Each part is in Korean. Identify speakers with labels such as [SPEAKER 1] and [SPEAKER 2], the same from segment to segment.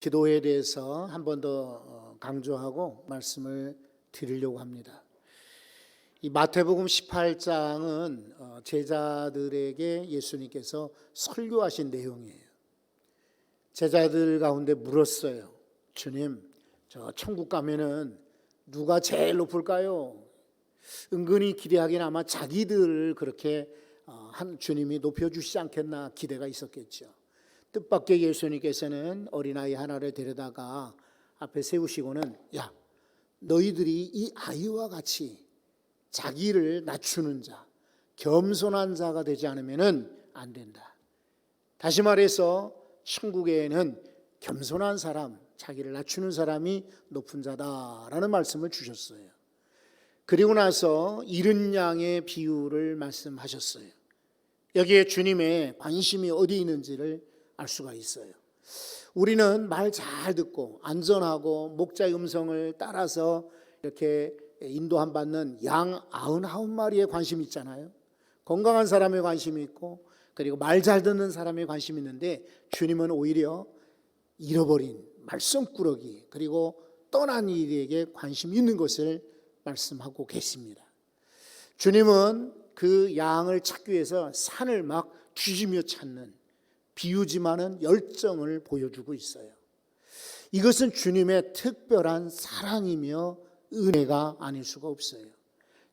[SPEAKER 1] 기도에 대해서 한 번 더 강조하고 말씀을 드리려고 합니다. 이 마태복음 18장은 제자들에게 예수님께서 설교하신 내용이에요. 제자들 가운데 물었어요. 주님, 저 천국 가면은 누가 제일 높을까요? 은근히 기대하기는 아마 자기들을 그렇게 한 주님이 높여주시지 않겠나 기대가 있었겠죠. 뜻밖의 예수님께서는 어린아이 하나를 데려다가 앞에 세우시고는, 야, 너희들이 이 아이와 같이 자기를 낮추는 자, 겸손한 자가 되지 않으면 안 된다. 다시 말해서 천국에는 겸손한 사람, 자기를 낮추는 사람이 높은 자다라는 말씀을 주셨어요. 그리고 나서 잃은 양의 비유를 말씀하셨어요. 여기에 주님의 관심이 어디 있는지를 알 수가 있어요. 우리는 말 잘 듣고 안전하고 목자의 음성을 따라서 이렇게 인도함 받는 양 99마리에 관심이 있잖아요. 건강한 사람에 관심이 있고, 그리고 말 잘 듣는 사람에 관심이 있는데, 주님은 오히려 잃어버린 말썽꾸러기, 그리고 떠난 이에게 관심이 있는 것을 말씀하고 계십니다. 주님은 그 양을 찾기 위해서 산을 막 뒤지며 찾는 비유지만은 열정을 보여주고 있어요. 이것은 주님의 특별한 사랑이며 은혜가 아닐 수가 없어요.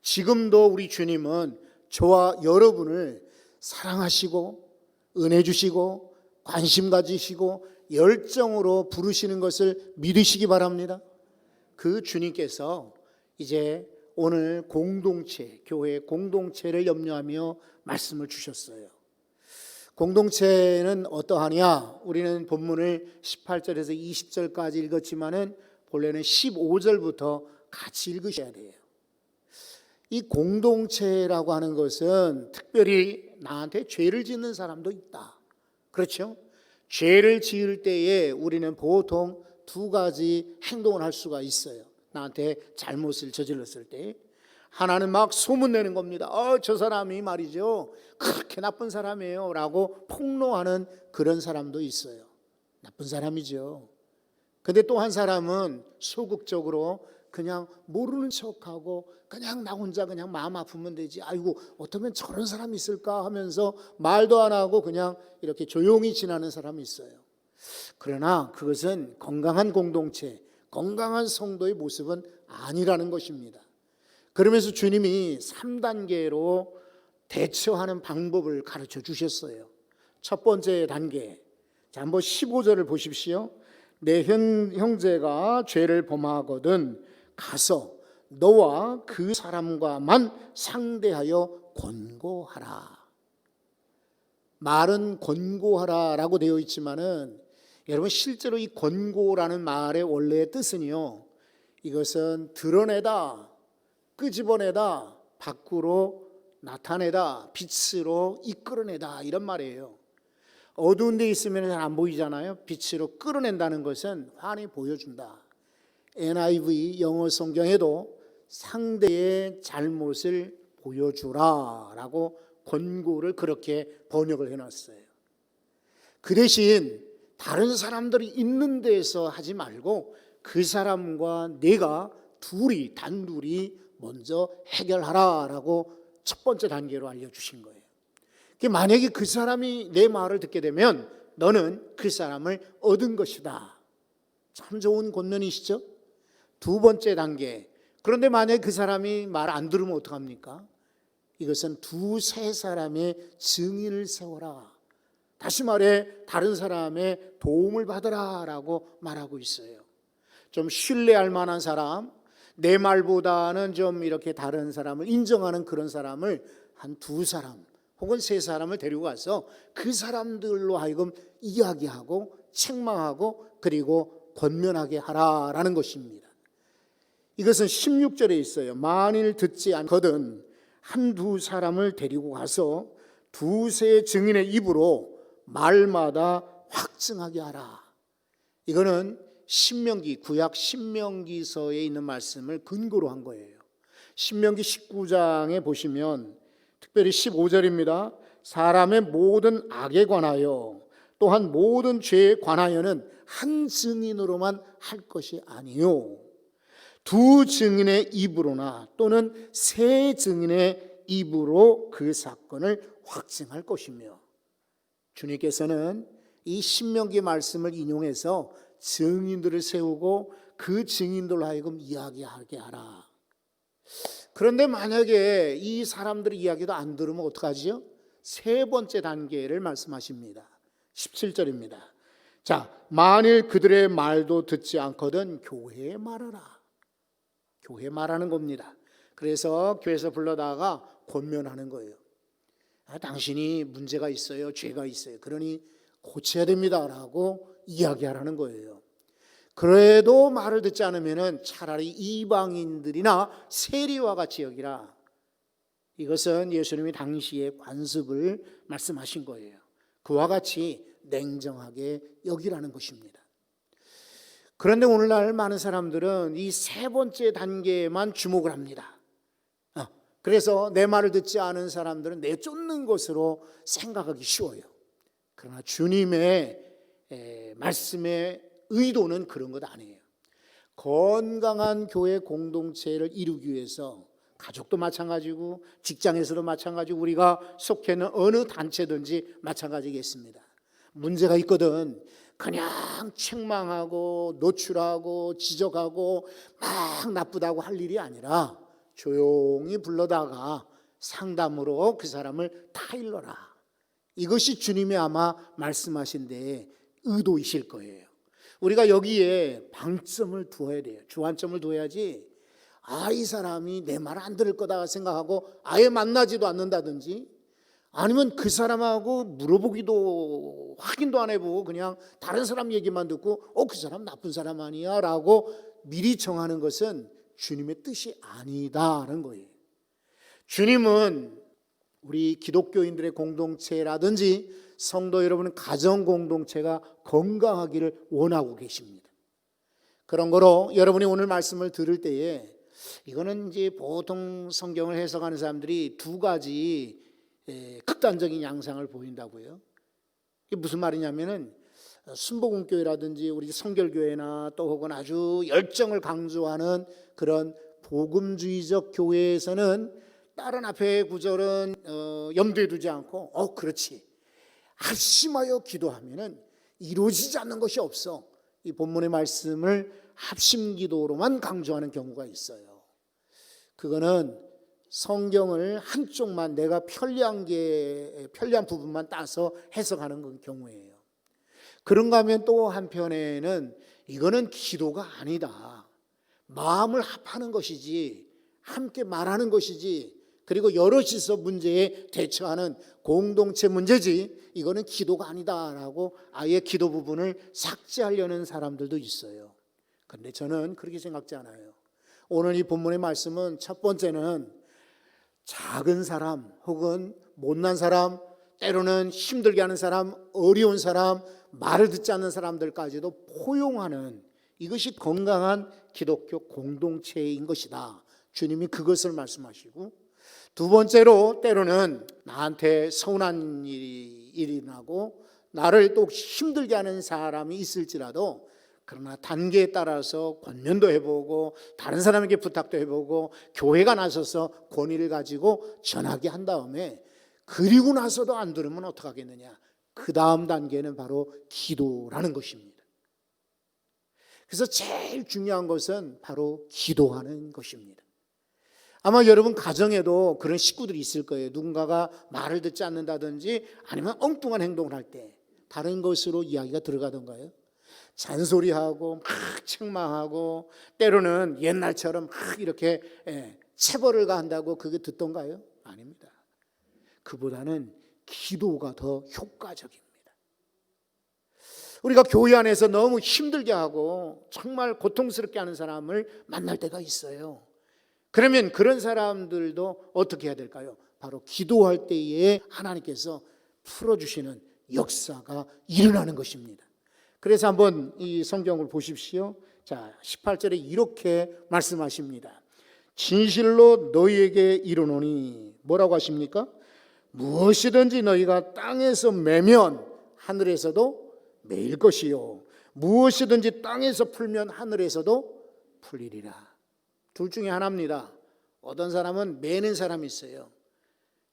[SPEAKER 1] 지금도 우리 주님은 저와 여러분을 사랑하시고 은혜 주시고 관심 가지시고 열정으로 부르시는 것을 믿으시기 바랍니다. 그 주님께서 이제 오늘 공동체, 교회 공동체를 염려하며 말씀을 주셨어요. 공동체는 어떠하냐? 우리는 본문을 18절에서 20절까지 읽었지만은 본래는 15절부터 같이 읽으셔야 돼요. 이 공동체라고 하는 것은 특별히 나한테 죄를 짓는 사람도 있다. 그렇죠? 죄를 지을 때에 우리는 보통 두 가지 행동을 할 수가 있어요. 나한테 잘못을 저질렀을 때 하나는 막 소문내는 겁니다. 저 사람이 말이죠, 그렇게 나쁜 사람이에요 라고 폭로하는 그런 사람도 있어요. 나쁜 사람이죠. 근데 또 한 사람은 소극적으로 그냥 모르는 척하고 그냥 나 혼자 그냥 마음 아프면 되지, 아이고 어쩌면 저런 사람이 있을까 하면서 말도 안 하고 그냥 이렇게 조용히 지나는 사람이 있어요. 그러나 그것은 건강한 공동체, 건강한 성도의 모습은 아니라는 것입니다. 그러면서 주님이 3단계로 대처하는 방법을 가르쳐 주셨어요. 첫 번째 단계, 자, 한번 15절을 보십시오. 내 형제가 죄를 범하거든 가서 너와 그 사람과만 상대하여 권고하라. 말은 권고하라라고 되어 있지만은 여러분, 실제로 이 권고라는 말의 원래의 뜻은요, 이것은 드러내다, 끄집어내다, 밖으로 나타내다, 빛으로 이끌어내다, 이런 말이에요. 어두운 데 있으면 잘 안 보이잖아요. 빛으로 끌어낸다는 것은 환히 보여준다. NIV 영어 성경에도 상대의 잘못을 보여주라 라고 권고를 그렇게 번역을 해놨어요. 그 대신 다른 사람들이 있는 데서 하지 말고 그 사람과 내가 단둘이 먼저 해결하라라고 첫 번째 단계로 알려주신 거예요. 만약에 그 사람이 내 말을 듣게 되면 너는 그 사람을 얻은 것이다. 참 좋은 권면이시죠? 두 번째 단계, 그런데 만약에 그 사람이 말 안 들으면 어떡합니까? 이것은 두세 사람의 증인을 세워라. 다시 말해 다른 사람의 도움을 받으라 라고 말하고 있어요. 좀 신뢰할 만한 사람, 내 말보다는 좀 이렇게 다른 사람을 인정하는 그런 사람을 한 두 사람 혹은 세 사람을 데리고 가서 그 사람들로 하여금 이야기하고 책망하고 그리고 권면하게 하라라는 것입니다. 이것은 16절에 있어요. 만일 듣지 않거든 한두 사람을 데리고 가서 두세 증인의 입으로 말마다 확증하게 하라. 이거는 신명기, 구약 신명기서에 있는 말씀을 근거로 한 거예요. 신명기 19장에 보시면 특별히 15절입니다. 사람의 모든 악에 관하여 또한 모든 죄에 관하여는 한 증인으로만 할 것이 아니요, 두 증인의 입으로나 또는 세 증인의 입으로 그 사건을 확증할 것이며, 주님께서는 이 신명기 말씀을 인용해서 증인들을 세우고 그 증인들로 하여금 이야기하게 하라. 그런데 만약에 이 사람들의 이야기도 안 들으면 어떡하지요? 세 번째 단계를 말씀하십니다. 17절입니다. 자, 만일 그들의 말도 듣지 않거든 교회에 말하라. 교회에 말하는 겁니다. 그래서 교회에서 불러다가 권면하는 거예요. 당신이 문제가 있어요, 죄가 있어요, 그러니 고쳐야 됩니다라고 이야기하라는 거예요. 그래도 말을 듣지 않으면 차라리 이방인들이나 세리와 같이 여기라. 이것은 예수님이 당시의 관습을 말씀하신 거예요. 그와 같이 냉정하게 여기라는 것입니다. 그런데 오늘날 많은 사람들은 이 세 번째 단계에만 주목을 합니다. 그래서 내 말을 듣지 않은 사람들은 내쫓는 것으로 생각하기 쉬워요. 그러나 주님의 말씀의 의도는 그런 것 아니에요. 건강한 교회 공동체를 이루기 위해서 가족도 마찬가지고 직장에서도 마찬가지고 우리가 속해 있는 어느 단체든지 마찬가지겠습니다. 문제가 있거든 그냥 책망하고 노출하고 지적하고 막 나쁘다고 할 일이 아니라 조용히 불러다가 상담으로 그 사람을 타일러라. 이것이 주님이 아마 말씀하신 데의 의도이실 거예요. 우리가 여기에 방점을 두어야 돼요. 주안점을 두어야지 이 사람이 내 말 안 들을 거다 생각하고 아예 만나지도 않는다든지, 아니면 그 사람하고 물어보기도 확인도 안 해보고 그냥 다른 사람 얘기만 듣고 그 사람 나쁜 사람 아니야 라고 미리 정하는 것은 주님의 뜻이 아니다라는 거예요. 주님은 우리 기독교인들의 공동체라든지 성도 여러분의 가정 공동체가 건강하기를 원하고 계십니다. 그런 거로 여러분이 오늘 말씀을 들을 때에 이거는 이제 보통 성경을 해석하는 사람들이 두 가지 극단적인 양상을 보인다고요. 이게 무슨 말이냐면은 순복음교회라든지 우리 성결교회나 또 혹은 아주 열정을 강조하는 그런 복음주의적 교회에서는 다른 앞에 구절은 염두에 두지 않고 그렇지, 합심하여 기도하면은 이루어지지 않는 것이 없어. 이 본문의 말씀을 합심기도로만 강조하는 경우가 있어요. 그거는 성경을 한쪽만 내가 편리한 부분만 따서 해석하는 경우예요. 그런가 하면 또 한편에는 이거는 기도가 아니다. 마음을 합하는 것이지, 함께 말하는 것이지, 그리고 여럿이서 문제에 대처하는 공동체 문제지, 이거는 기도가 아니다라고 아예 기도 부분을 삭제하려는 사람들도 있어요. 그런데 저는 그렇게 생각지 않아요. 오늘 이 본문의 말씀은 첫 번째는 작은 사람 혹은 못난 사람, 때로는 힘들게 하는 사람, 어려운 사람, 말을 듣지 않는 사람들까지도 포용하는, 이것이 건강한 기독교 공동체인 것이다. 주님이 그것을 말씀하시고, 두 번째로 때로는 나한테 서운한 일이 나고 나를 또 힘들게 하는 사람이 있을지라도, 그러나 단계에 따라서 권면도 해보고 다른 사람에게 부탁도 해보고 교회가 나서서 권위를 가지고 전하게 한 다음에, 그리고 나서도 안 들으면 어떡하겠느냐, 그 다음 단계는 바로 기도라는 것입니다. 그래서 제일 중요한 것은 바로 기도하는 것입니다. 아마 여러분 가정에도 그런 식구들이 있을 거예요. 누군가가 말을 듣지 않는다든지 아니면 엉뚱한 행동을 할 때 다른 것으로 이야기가 들어가던가요? 잔소리하고 막 책망하고 때로는 옛날처럼 막 이렇게 체벌을 가한다고 그게 듣던가요? 아닙니다. 그보다는 기도가 더 효과적입니다. 우리가 교회 안에서 너무 힘들게 하고 정말 고통스럽게 하는 사람을 만날 때가 있어요. 그러면 그런 사람들도 어떻게 해야 될까요? 바로 기도할 때에 하나님께서 풀어주시는 역사가 일어나는 것입니다. 그래서 한번 이 성경을 보십시오. 자, 18절에 이렇게 말씀하십니다. 진실로 너희에게 이르노니, 뭐라고 하십니까? 무엇이든지 너희가 땅에서 매면 하늘에서도 매일 것이요, 무엇이든지 땅에서 풀면 하늘에서도 풀리리라. 둘 중에 하나입니다. 어떤 사람은 매는 사람이 있어요.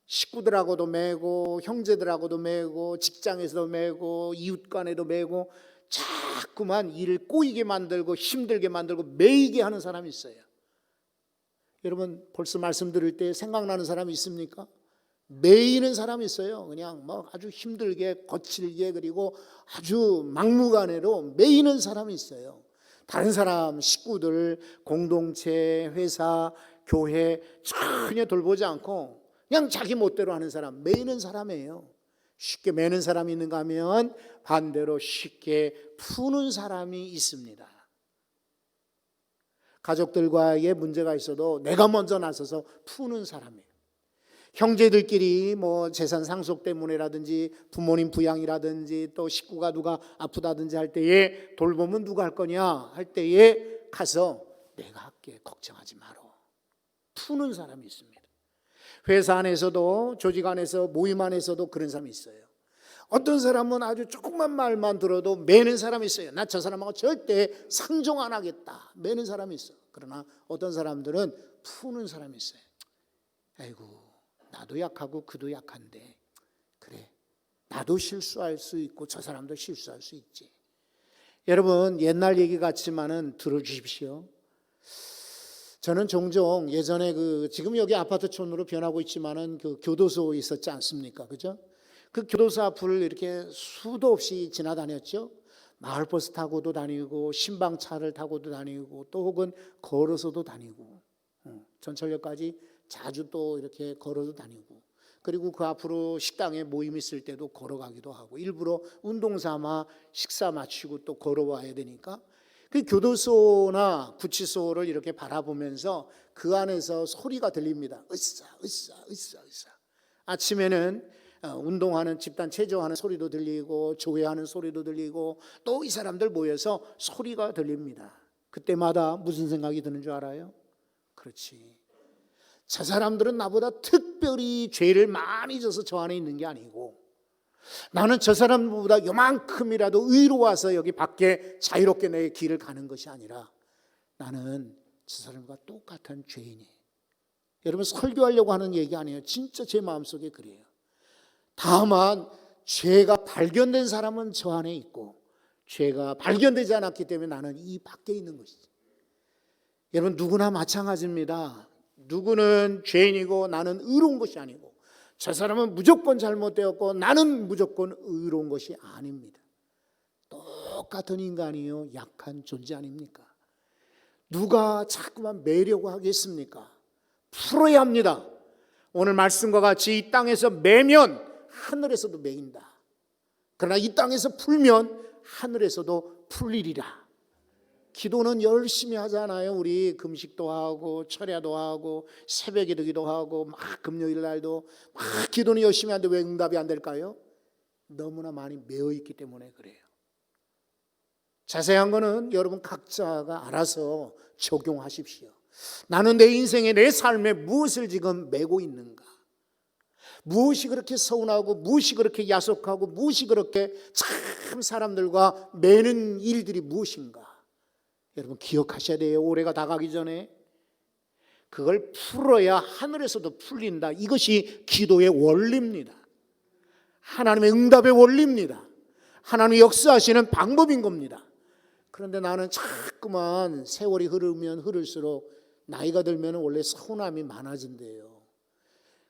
[SPEAKER 1] 식구들하고도 매고 형제들하고도 매고 직장에서도 매고 이웃 간에도 매고 자꾸만 일을 꼬이게 만들고 힘들게 만들고 매이게 하는 사람이 있어요. 여러분 벌써 말씀 들을 때 생각나는 사람이 있습니까? 매이는 사람이 있어요. 그냥 뭐 아주 힘들게 거칠게 그리고 아주 막무가내로 매이는 사람이 있어요. 다른 사람, 식구들, 공동체, 회사, 교회 전혀 돌보지 않고 그냥 자기 멋대로 하는 사람, 매이는 사람이에요. 쉽게 매는 사람이 있는가 하면 반대로 쉽게 푸는 사람이 있습니다. 가족들과의 문제가 있어도 내가 먼저 나서서 푸는 사람이에요. 형제들끼리 뭐 재산 상속 때문에라든지 부모님 부양이라든지 또 식구가 누가 아프다든지 할 때에 돌보면 누가 할 거냐 할 때에 가서 내가 할게 걱정하지 마라 푸는 사람이 있습니다. 회사 안에서도 조직 안에서 모임 안에서도 그런 사람이 있어요. 어떤 사람은 아주 조금만 말만 들어도 매는 사람이 있어요. 나 저 사람하고 절대 상종 안 하겠다 매는 사람이 있어요. 그러나 어떤 사람들은 푸는 사람이 있어요. 아이고 나도 약하고 그도 약한데 그래 나도 실수할 수 있고 저 사람도 실수할 수 있지. 여러분 옛날 얘기 같지만은 들어주십시오. 저는 종종 예전에 지금 여기 아파트촌으로 변하고 있지만은 교도소 있었지 않습니까? 그죠? 그 교도소 앞을 이렇게 수도 없이 지나다녔죠. 마을버스 타고도 다니고 신방차를 타고도 다니고 또 혹은 걸어서도 다니고 전철역까지 자주 또 이렇게 걸어도 다니고 그리고 그 앞으로 식당에 모임 있을 때도 걸어가기도 하고 일부러 운동 삼아 식사 마치고 또 걸어와야 되니까 그 교도소나 구치소를 이렇게 바라보면서 그 안에서 소리가 들립니다. 으쌰 으쌰 으쌰 으쌰. 아침에는 운동하는 집단 체조하는 소리도 들리고 조회하는 소리도 들리고 또 이 사람들 모여서 소리가 들립니다. 그때마다 무슨 생각이 드는 줄 알아요? 그렇지. 저 사람들은 나보다 특별히 죄를 많이 져서 저 안에 있는 게 아니고 나는 저 사람보다 요만큼이라도 의로워서 여기 밖에 자유롭게 내 길을 가는 것이 아니라 나는 저 사람과 똑같은 죄인이에요. 여러분 설교하려고 하는 얘기 아니에요. 진짜 제 마음속에 그래요. 다만 죄가 발견된 사람은 저 안에 있고 죄가 발견되지 않았기 때문에 나는 이 밖에 있는 것이죠. 여러분 누구나 마찬가지입니다. 누구는 죄인이고 나는 의로운 것이 아니고 저 사람은 무조건 잘못되었고 나는 무조건 의로운 것이 아닙니다. 똑같은 인간이요 약한 존재 아닙니까? 누가 자꾸만 매려고 하겠습니까? 풀어야 합니다. 오늘 말씀과 같이 이 땅에서 매면 하늘에서도 매인다. 그러나 이 땅에서 풀면 하늘에서도 풀리리라. 기도는 열심히 하잖아요. 우리 금식도 하고 철야도 하고 새벽에 기도 하고 막 금요일 날도 막 기도는 열심히 하는데 왜 응답이 안 될까요? 너무나 많이 매여 있기 때문에 그래요. 자세한 거는 여러분 각자가 알아서 적용하십시오. 나는 내 인생에 내 삶에 무엇을 지금 메고 있는가? 무엇이 그렇게 서운하고 무엇이 그렇게 야속하고 무엇이 그렇게 참 사람들과 매는 일들이 무엇인가? 여러분 기억하셔야 돼요. 올해가 다가기 전에 그걸 풀어야 하늘에서도 풀린다. 이것이 기도의 원리입니다. 하나님의 응답의 원리입니다. 하나님의 역사하시는 방법인 겁니다. 그런데 나는 자꾸만 세월이 흐르면 흐를수록 나이가 들면 원래 서운함이 많아진대요.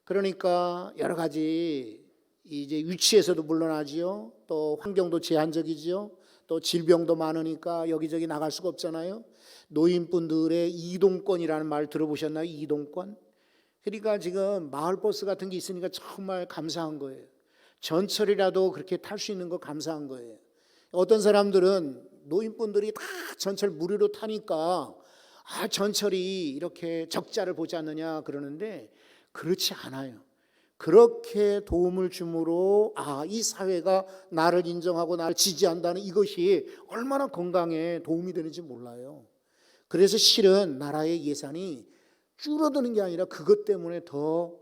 [SPEAKER 1] 그러니까 여러 가지 이제 위치에서도 물러나지요. 또 환경도 제한적이지요. 또 질병도 많으니까 여기저기 나갈 수가 없잖아요. 노인분들의 이동권이라는 말 들어보셨나요? 이동권. 그러니까 지금 마을버스 같은 게 있으니까 정말 감사한 거예요. 전철이라도 그렇게 탈 수 있는 거 감사한 거예요. 어떤 사람들은 노인분들이 다 전철 무료로 타니까 전철이 이렇게 적자를 보지 않느냐 그러는데 그렇지 않아요. 그렇게 도움을 줌으로 이 사회가 나를 인정하고 나를 지지한다는 이것이 얼마나 건강에 도움이 되는지 몰라요. 그래서 실은 나라의 예산이 줄어드는 게 아니라 그것 때문에 더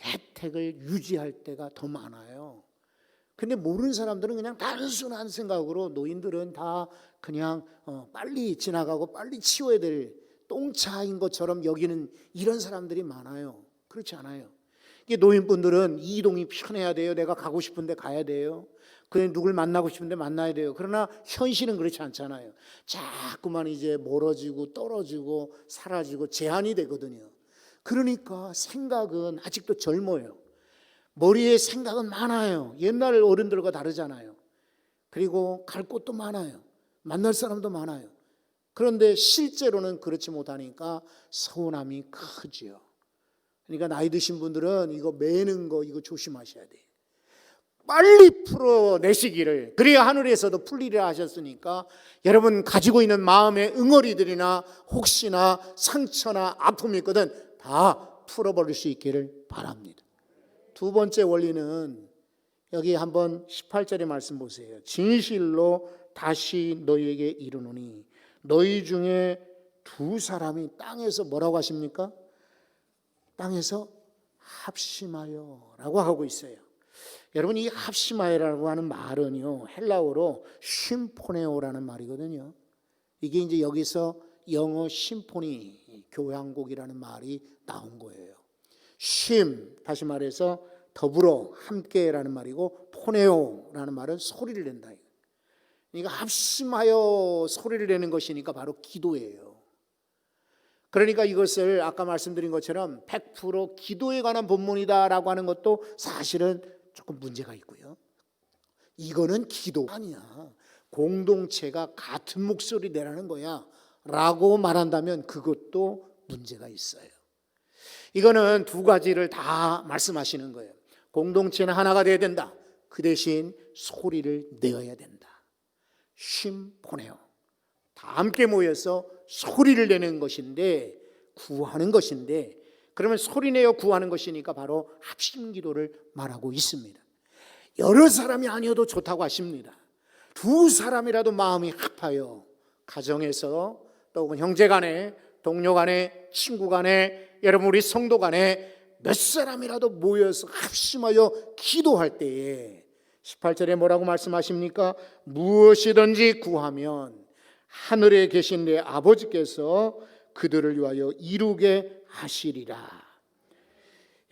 [SPEAKER 1] 혜택을 유지할 때가 더 많아요. 근데 모르는 사람들은 그냥 단순한 생각으로 노인들은 다 그냥 빨리 지나가고 빨리 치워야 될 똥차인 것처럼 여기는 이런 사람들이 많아요. 그렇지 않아요. 이게 노인분들은 이동이 편해야 돼요. 내가 가고 싶은데 가야 돼요. 그냥 누굴 만나고 싶은데 만나야 돼요. 그러나 현실은 그렇지 않잖아요. 자꾸만 이제 멀어지고 떨어지고 사라지고 제한이 되거든요. 그러니까 생각은 아직도 젊어요. 머리에 생각은 많아요. 옛날 어른들과 다르잖아요. 그리고 갈 곳도 많아요. 만날 사람도 많아요. 그런데 실제로는 그렇지 못하니까 서운함이 크지요. 그러니까 나이 드신 분들은 이거 매는 거 이거 조심하셔야 돼요. 빨리 풀어내시기를, 그래야 하늘에서도 풀리리라 하셨으니까 여러분 가지고 있는 마음의 응어리들이나 혹시나 상처나 아픔이 있거든 다 풀어버릴 수 있기를 바랍니다. 두 번째 원리는 여기 한번 18절의 말씀 보세요. 진실로 다시 너희에게 이르노니 너희 중에 두 사람이 땅에서 뭐라고 하십니까? 땅에서 합심하여 라고 하고 있어요. 여러분 이 합심하여라고 하는 말은요 헬라어로 심포네오라는 말이거든요. 이게 이제 여기서 영어 심포니 교향곡이라는 말이 나온 거예요. 쉼, 다시 말해서 더불어 함께라는 말이고 포네오라는 말은 소리를 낸다. 그러니까 합심하여 소리를 내는 것이니까 바로 기도예요. 그러니까 이것을 아까 말씀드린 것처럼 100% 기도에 관한 본문이다라고 하는 것도 사실은 조금 문제가 있고요. 이거는 기도가 아니야. 공동체가 같은 목소리 내라는 거야 라고 말한다면 그것도 문제가 있어요. 이거는 두 가지를 다 말씀하시는 거예요. 공동체는 하나가 되어야 된다. 그 대신 소리를 내어야 된다. 심포네요. 다 함께 모여서 소리를 내는 것인데 구하는 것인데 그러면 소리내어 구하는 것이니까 바로 합심기도를 말하고 있습니다. 여러 사람이 아니어도 좋다고 하십니다. 두 사람이라도 마음이 합하여 가정에서 또 혹은 형제간에 동료간에 친구간에 여러분 우리 성도간에 몇 사람이라도 모여서 합심하여 기도할 때에 18절에 뭐라고 말씀하십니까? 무엇이든지 구하면 하늘에 계신 내 아버지께서 그들을 위하여 이루게 하시리라.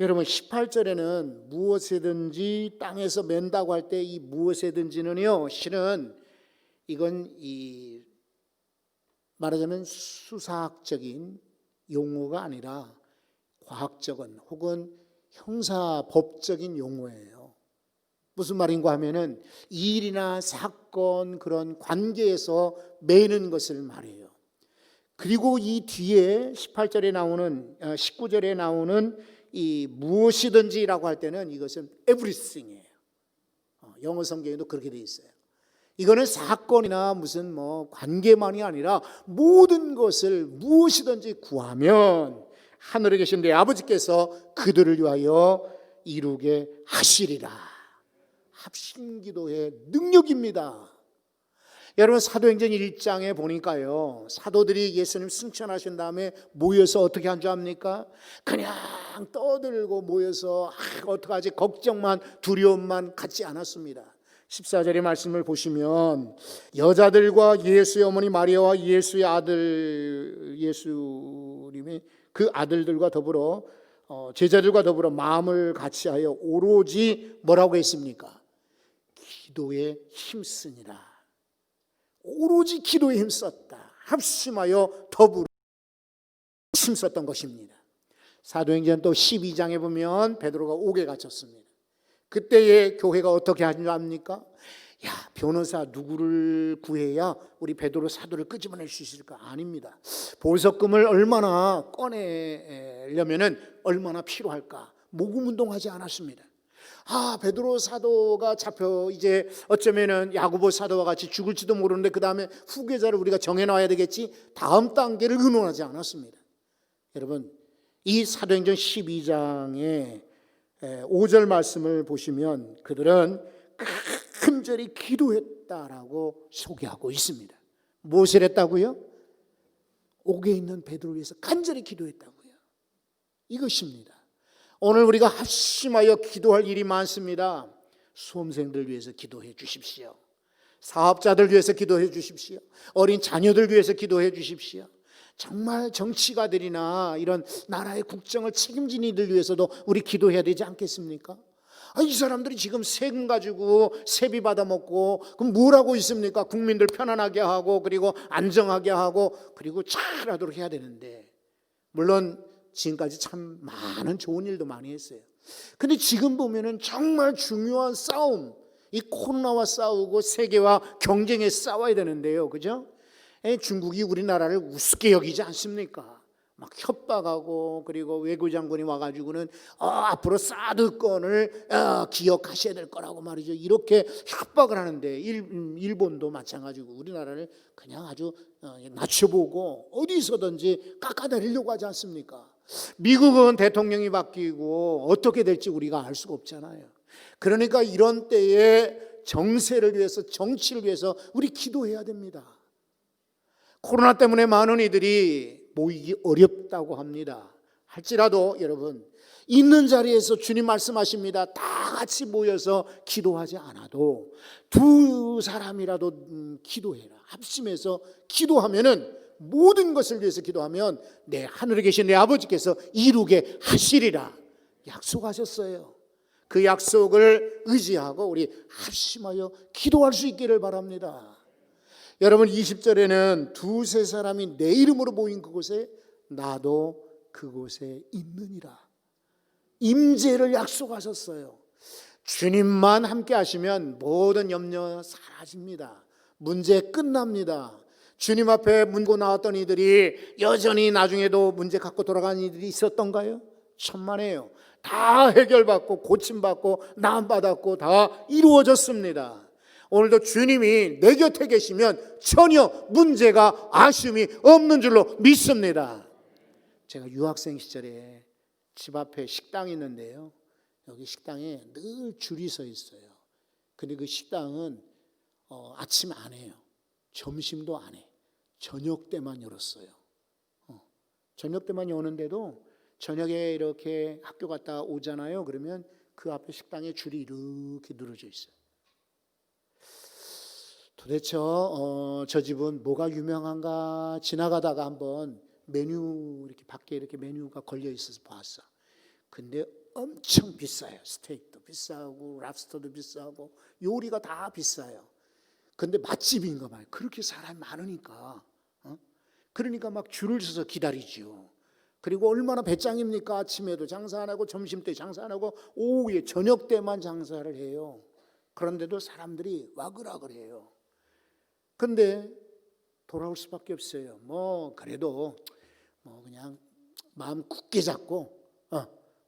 [SPEAKER 1] 여러분 18절에는 무엇이든지 땅에서 맨다고 할 때 이 무엇이든지는요 실은 이건 말하자면 수사학적인 용어가 아니라 과학적인 혹은 형사법적인 용어예요. 무슨 말인가 하면은 일이나 사건 그런 관계에서 매는 것을 말해요. 그리고 이 뒤에 18절에 나오는 19절에 나오는 이 무엇이든지라고 할 때는 이것은 everything이에요. 영어 성경에도 그렇게 돼 있어요. 이거는 사건이나 무슨 관계만이 아니라 모든 것을 무엇이든지 구하면 하늘에 계신 내 아버지께서 그들을 위하여 이루게 하시리라. 합심기도의 능력입니다. 여러분 사도행전 1장에 보니까요 사도들이 예수님 승천하신 다음에 모여서 어떻게 한 줄 압니까? 그냥 떠들고 모여서 어떡하지 걱정만 두려움만 갖지 않았습니다. 14절의 말씀을 보시면 여자들과 예수의 어머니 마리아와 예수의 아들 예수님이 그 아들들과 더불어 제자들과 더불어 마음을 같이하여 오로지 뭐라고 했습니까? 기도에 힘쓰니라. 오로지 기도에 힘썼다. 합심하여 더불어 힘썼던 것입니다. 사도행전 또 12장에 보면 베드로가 옥에 갇혔습니다. 그때의 교회가 어떻게 하는 줄 압니까? 야, 변호사 누구를 구해야 우리 베드로 사도를 끄집어낼 수 있을까? 아닙니다. 보석금을 얼마나 꺼내려면은 얼마나 필요할까? 모금운동하지 않았습니다. 베드로 사도가 잡혀 이제 어쩌면은 야고보 사도와 같이 죽을지도 모르는데 그 다음에 후계자를 우리가 정해놔야 되겠지. 다음 단계를 의논하지 않았습니다. 여러분 이 사도행전 12장의 5절 말씀을 보시면 그들은 간절히 기도했다라고 소개하고 있습니다. 무엇을 했다고요? 옥에 있는 베드로를 위해서 간절히 기도했다고요. 이것입니다. 오늘 우리가 합심하여 기도할 일이 많습니다. 수험생들 위해서 기도해 주십시오. 사업자들 위해서 기도해 주십시오. 어린 자녀들 위해서 기도해 주십시오. 정말 정치가들이나 이런 나라의 국정을 책임진 이들 위해서도 우리 기도해야 되지 않겠습니까? 이 사람들이 지금 세금 가지고 세비 받아먹고 그럼 뭘 하고 있습니까? 국민들 편안하게 하고 그리고 안정하게 하고 그리고 잘하도록 해야 되는데, 물론 지금까지 참 많은 좋은 일도 많이 했어요. 근데 지금 보면은 정말 중요한 싸움, 이 코로나와 싸우고 세계와 경쟁에 싸워야 되는데요, 그죠? 중국이 우리나라를 우습게 여기지 않습니까? 막 협박하고 그리고 외교장관이 와가지고는 앞으로 사드 건을 기억하셔야 될 거라고 말이죠. 이렇게 협박을 하는데 일본도 마찬가지고 우리나라를 그냥 아주 낮춰보고 어디서든지 깎아내리려고 하지 않습니까? 미국은 대통령이 바뀌고 어떻게 될지 우리가 알 수가 없잖아요. 그러니까 이런 때에 정세를 위해서, 정치를 위해서 우리 기도해야 됩니다. 코로나 때문에 많은 이들이 모이기 어렵다고 합니다. 할지라도 여러분, 있는 자리에서 주님 말씀하십니다. 다 같이 모여서 기도하지 않아도 두 사람이라도 기도해라. 합심해서 기도하면은, 모든 것을 위해서 기도하면 내 하늘에 계신 내 아버지께서 이루게 하시리라 약속하셨어요. 그 약속을 의지하고 우리 합심하여 기도할 수 있기를 바랍니다. 여러분, 20절에는 두세 사람이 내 이름으로 모인 그곳에 나도 그곳에 있느니라. 임재를 약속하셨어요. 주님만 함께 하시면 모든 염려 사라집니다. 문제 끝납니다. 주님 앞에 문고 나왔던 이들이 여전히 나중에도 문제 갖고 돌아가는 이들이 있었던가요? 천만에요. 다 해결받고 고침받고 나음받았고 다 이루어졌습니다. 오늘도 주님이 내 곁에 계시면 전혀 문제가 아쉬움이 없는 줄로 믿습니다. 제가 유학생 시절에 집 앞에 식당이 있는데요, 여기 식당에 늘 줄이 서 있어요. 근데 그 식당은 아침 안 해요. 점심도 안 해. 저녁 때만 열었어요. 저녁 때만 여는데도 저녁에 이렇게 학교 갔다 오잖아요. 그러면 그 앞에 식당에 줄이 이렇게 늘어져 있어요. 도대체 저 집은 뭐가 유명한가 지나가다가 한번 메뉴 이렇게 밖에 이렇게 메뉴가 걸려 있어서 봤어. 근데 엄청 비싸요. 스테이크도 비싸고 랍스터도 비싸고 요리가 다 비싸요. 근데 맛집인가 봐요. 그렇게 사람이 많으니까. 그러니까 막 줄을 서서 기다리죠. 그리고 얼마나 배짱입니까? 아침에도 장사 안 하고 점심 때 장사 안 하고 오후에 저녁 때만 장사를 해요. 그런데도 사람들이 와글와글해요. 근데 돌아올 수밖에 없어요. 그래도 그냥 마음 굳게 잡고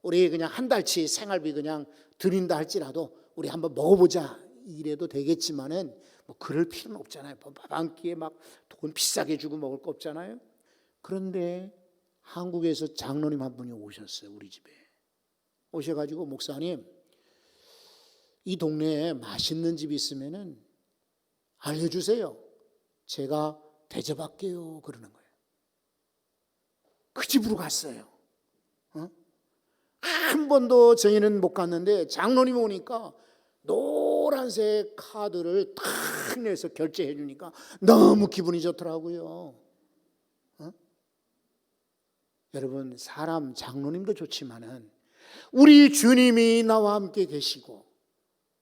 [SPEAKER 1] 우리 그냥 한 달치 생활비 그냥 드린다 할지라도 우리 한번 먹어보자 이래도 되겠지만은 그럴 필요는 없잖아요. 밥 한 끼에 막 돈 비싸게 주고 먹을 거 없잖아요. 그런데 한국에서 장로님 한 분이 오셨어요. 우리 집에 오셔가지고, 목사님, 이 동네에 맛있는 집이 있으면은 알려주세요. 제가 대접할게요. 그러는 거예요. 그 집으로 갔어요. 한 번도 저희는 못 갔는데 장로님 오니까 노란색 카드를 탁 내서 결제해 주니까 너무 기분이 좋더라고요. 여러분, 사람 장로님도 좋지만은 우리 주님이 나와 함께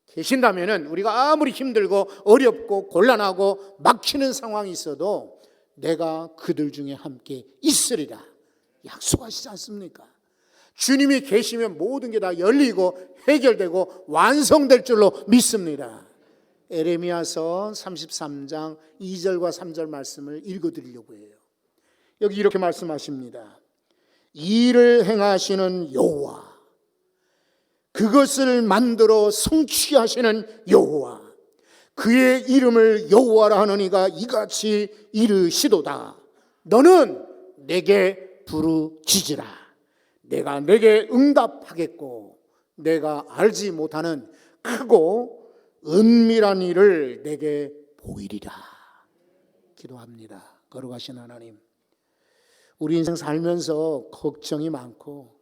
[SPEAKER 1] 계신다면은 우리가 아무리 힘들고 어렵고 곤란하고 막히는 상황이 있어도 내가 그들 중에 함께 있으리라 약속하시지 않습니까? 주님이 계시면 모든 게 다 열리고 해결되고 완성될 줄로 믿습니다. 에레미야서 33장 2절과 3절 말씀을 읽어드리려고 해요. 여기 이렇게 말씀하십니다. 일을 행하시는 여호와, 그것을 만들어 성취하시는 여호와, 그의 이름을 여호와라 하느니가 이같이 이르시도다. 너는 내게 부르짖으라. 내가 내게 응답하겠고 내가 알지 못하는 크고 은밀한 일을 내게 보이리라. 기도합니다. 거룩하신 하나님, 우리 인생 살면서 걱정이 많고